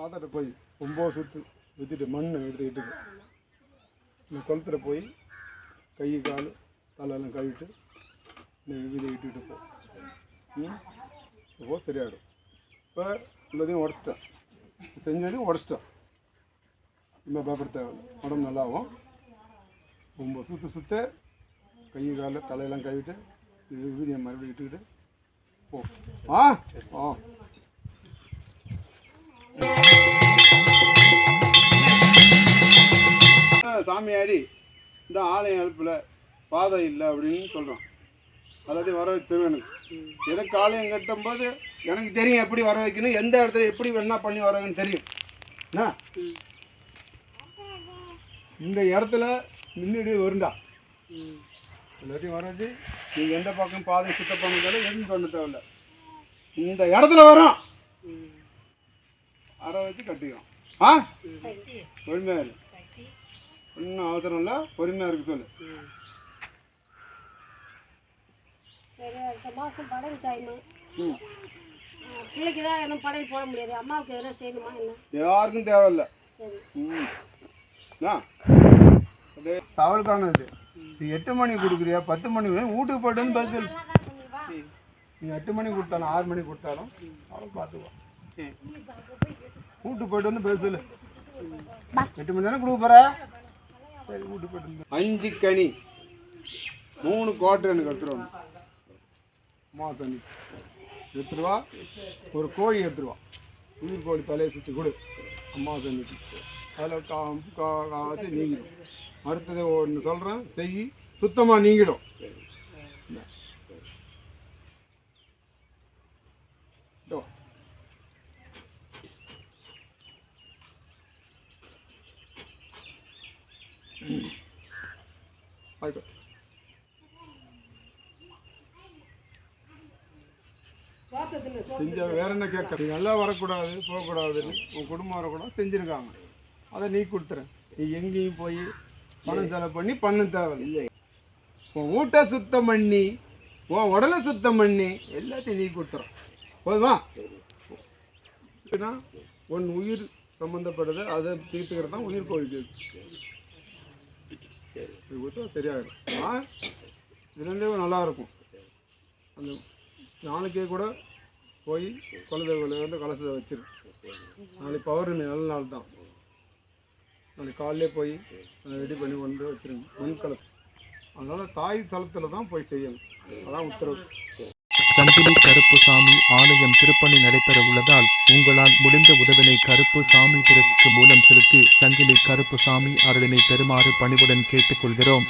ஆதார போய் 9 சுற்று விட்டுட்டு மண் எடுத்துக்கிட்டு இந்த குளத்தில் போய் கை கால் தலையெல்லாம் கழுவிட்டு இந்த விதை இட்டுக்கிட்டு போ. இப்போ சரியாயிடும். இப்போ உள்ளதையும் உடச்சிட்டேன், செஞ்சதையும் உடச்சிட்டேன். இன்னும் பயப்பட தேவையில்லை, உடம்பு நல்லாவும். 9 சுற்று சுற்ற கை காலில் தலையெல்லாம் கழுவிட்டு விதியை மறுபடியும் இட்டுக்கிட்டு போ. சாமியாடி இந்த ஆலயம் எழுப்பில் பாதை இல்லை அப்படின்னு சொல்கிறான். எல்லாத்தையும் வர வச்சு எனக்கு எனக்கு ஆலயம் கட்டும்போது எனக்கு தெரியும் எப்படி வர வைக்கணும், எந்த இடத்துல எப்படி என்ன பண்ணி வர வைக்கணும் தெரியும். என்ன இந்த இடத்துல முன்னாடி வருண்டா எல்லாத்தையும் வர வச்சு நீங்கள் எந்த பக்கம் பாதை சுத்தம் பண்ணதாலும் எதுவும் பண்ண தேவையில்ல. இந்த இடத்துல வரோம் அரை வச்சு கட்டிக்கிறோம். பொறுமையாக இருக்கு, ஒன்றும் அவசரம் இல்லை, பொறுமையாக இருக்கு சொல்லு. சரி, அடுத்த மாதம் படையல் டைமு. பிள்ளைக்கு தான் என்ன படையல் போட முடியாது, அம்மாவுக்கு எதனா செய்யணுமா என்ன? யாருக்கும் தேவையில்லை. சரி தவறுக்கான இது 8 மணிக்கு கொடுக்குறியா 10 மணிக்கு வீட்டுக்கு போய்ட்டு பதில் சொல்லு. நீ 8 மணிக்கு கொடுத்தாலும் 6 மணிக்கு கொடுத்தாலும் அவளை பார்த்துக்குவோம். வீட்டுக்கு போய்ட்டு வந்து பதில் சொல்லு. 8 மணி தானே கொடுக்க போகிற? சரி, வீட்டுக்கு போய்ட்டு வந்து 5 கனி 3 குவார்டர் எனக்கு எடுத்துருவாங்க. அம்மா தண்ணி எடுத்துருவா, ஒரு கோழி எடுத்துருவா, உயிர் கோழி தலையை சுற்றி கொடு அம்மா தண்ணிக்கு. அதில் காய்ச்சி நீங்கிடும். அடுத்தது ஒன்று சொல்கிறேன், செய் சுத்தமாக நீங்கிடும். செஞ்ச வேற என்ன கேட்க, நீ நல்லா வரக்கூடாது போகக்கூடாதுன்னு உன் குடும்பம் வரக்கூடாது செஞ்சுருக்காங்க. அதை நீ கொடுத்துறேன். நீ எங்கேயும் போய் பணம் செலவு பண்ணி பண்ண தேவையில்லை. உன் வீட்டை சுத்தம் பண்ணி உன் உடலை சுத்தம் பண்ணி எல்லாத்தையும் நீ கொடுத்துறோம். போதுமா? உன் உயிர் சம்மந்தப்பட்டதை அதை தீர்த்துக்கிறது தான் உயிர் கோழிக்கு கொடுத்தா சரியாயிடும். இதுலேருந்தே நல்லாயிருக்கும். அந்த நாளைக்கே கூட போய் குலதெய்வங்களை வந்து கலசத்தை வச்சிரு. நாளைக்கு பௌர்ணமி நல்ல நாள் தான். நாளைக்கு காலையிலே போய் ரெடி பண்ணி கொண்டு வச்சுருங்க மண் கலசம். அதனால் தாய் தளத்தில் தான் போய் செய்யணும், அதான் உத்தரவு. சங்கிலி கருப்புசாமி ஆலயம் திருப்பணி நடைபெற உள்ளதால் உங்களால் முடிந்த உதவினை கருப்புசாமி திரசுக்கு மூலம் செலுத்தி சங்கிலி கருப்புசாமி அருளினை பெறுமாறு பணிவுடன் கேட்டுக்கொள்கிறோம்.